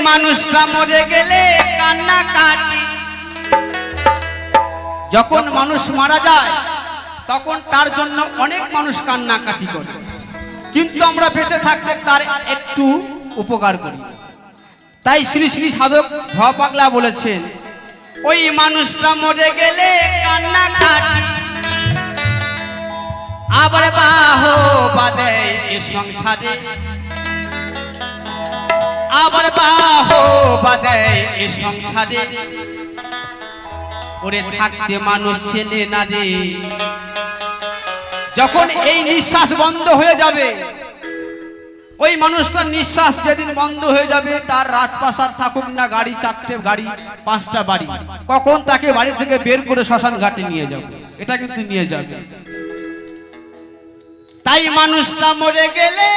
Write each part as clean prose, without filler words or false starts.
মানুষটা মরে গেলে কান্না কাটি। যখন মানুষ মারা যায় তখন তার জন্য অনেক মানুষ কান্নাকাটি করে, কিন্তু আমরা বেঁচে থাকতে তার একটু উপকার করি। তাই শ্রী শ্রী সাধক ভব পাগলা বলেছেন, ওই মানুষটা মরে গেলে কান্না কাটি, আবার বাহো বাদে এ সংসারে, আবার বাহো বাদে এ সংসারে, ওরে থাকতে মানুষ চেনে না রে। যখন এই নিঃশ্বাস বন্ধ হয়ে যাবে, ওই মানুষটার নিঃশ্বাস যেদিন বন্ধ হয়ে যাবে, তার রাজপ্রাসাদ থাকুক না গাড়ি, 4টে গাড়ি 5টা বাড়ি, কখন তাকে বাড়ি থেকে বের করে শ্মশান ঘাটে নিয়ে যাবে, এটা কিন্তু নিয়ে যাবে। তাই মানুষটা মরে গেলে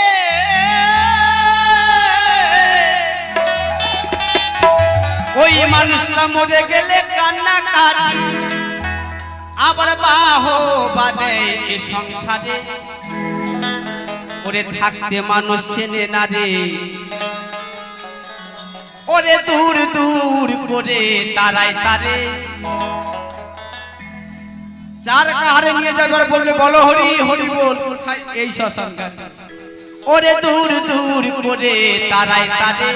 ওই মানুষটা মরে গেলে কান্না কাটি, আবার বাহো বাদে এ সংসারে, ওরে থাকতে মানুষ চেনে না রে। ওরে দূর দূর করে তারাই তারে, যার কাহারে নিয়ে যাবে বললে বলো হরি হরি বল, কোথায় এই শ্মশান ঘাটে। ওরে দূর দূর করে তারাই তারে,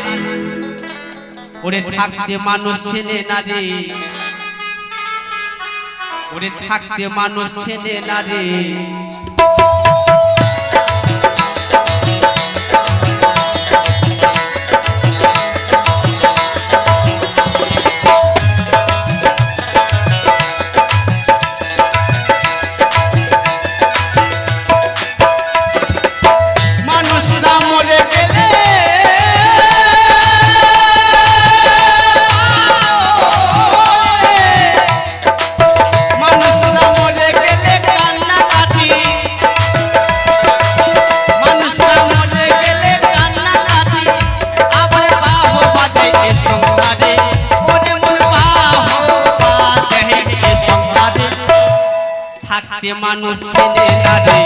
ওরে থাকতে মানুষ চেনে না রে, ওরে থাকতে মানুষ চেনে না রে। থাকতে মানুষ চেনে না রে,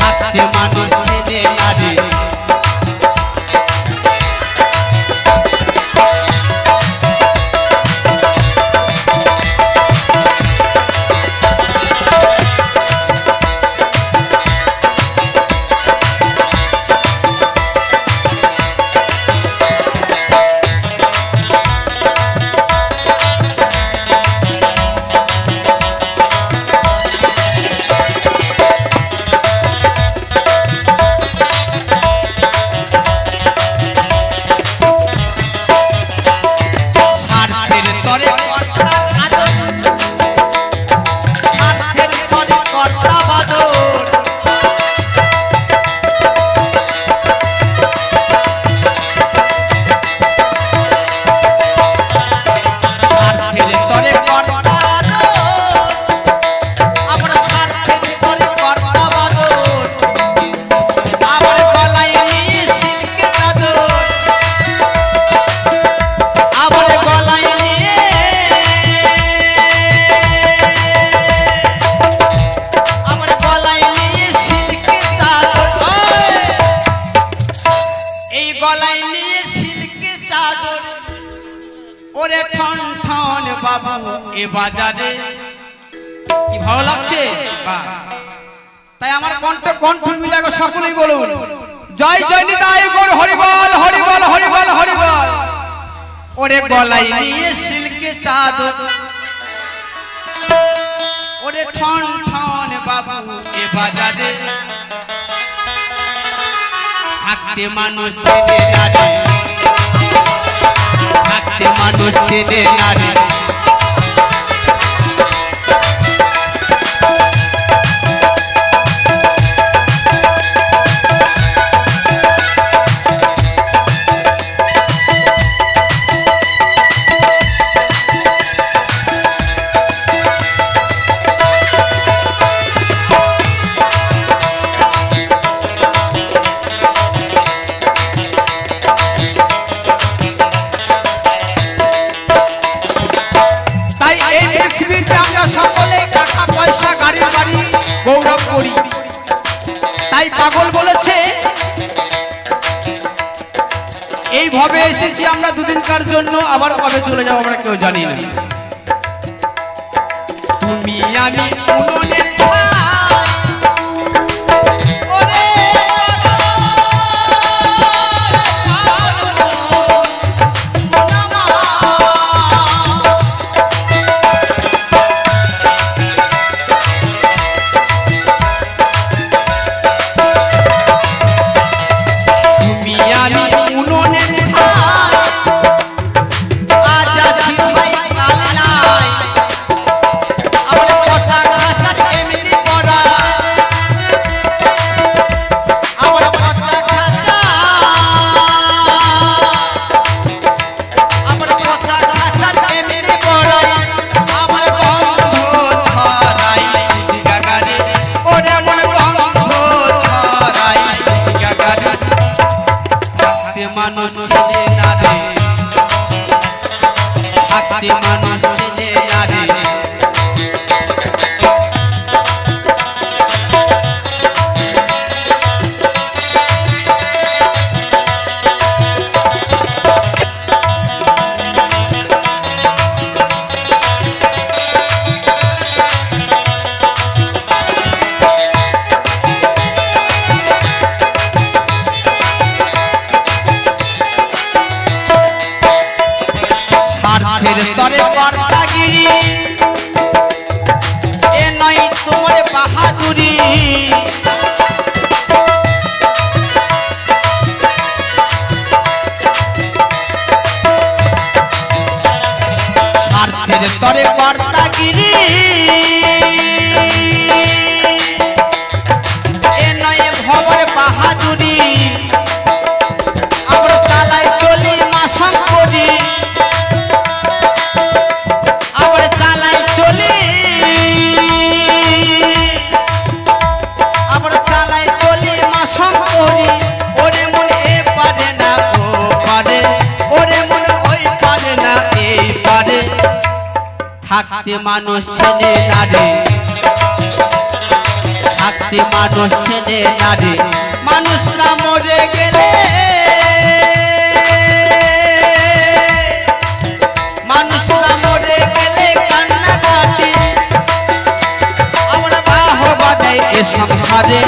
থাকতে মানুষ চেনে না রে। ওরে ঠন ঠন বাবু এ বাজারে, কি ভালো লাগছে। তাই আমার কণ্ঠ মিলাকে সকলেই বলুন, জয় জয় নিতাই গৌর হরি বল হরি বল হরি বল হরি বল। ওরে গলায় নিয়ে সিল্কে চাদর, ওরে ঠন ঠন বাবু এ বাজারে, থাকতে মানুষ চেনে না রে, থাকতে মানুষ চেনে না রে। কবে এসেছি আমরা দুদিনকার জন্য, আবার কবে চলে যাবো আমরা কেউ জানি না। তুমি আমি উনুনের মানুষ ছেলে নারে, থাকতে মানুষ ছেলে নারে। স্বার্থের তরে কর্তাগিরি, এ নয় তোমার বাহাদুরি। স্বার্থের তরে কর্তাগিরি, এ নয় ভবর বাহাদুরি। আমরা চালাই চলি মাসং করি, থাকতে মানুষ ছেলে নারে, থাকতে মানুষ ছেলে নারে। মানুষ না মরে গেলে, মানুষ না মরে গেলে কান্না কাটি। আমরা বাহবা দেয় এ সংসারে,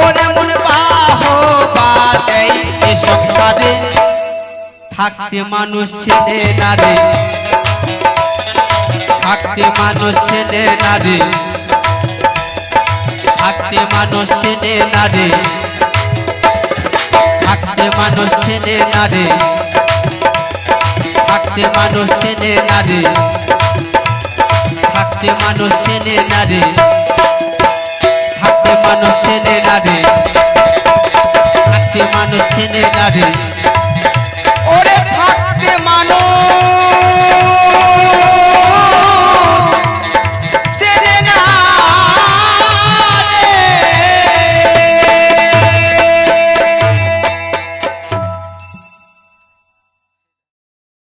ওরে মনে বাহবা দেয় এ সংসারে। থাকতে মানুষ ছেলে নারে, থাকতে মানুষ ছেলে নারে, থাকতে মানুষ ছেলে নারে, থাকতে মানুষ ছেলে নারে, থাকতে মানুষ ছেলে নারে, থাকতে মানুষ ছেলে নারে, থাকতে মানুষ ছেলে নারে, থাকতে মানুষ ছেলে নারে।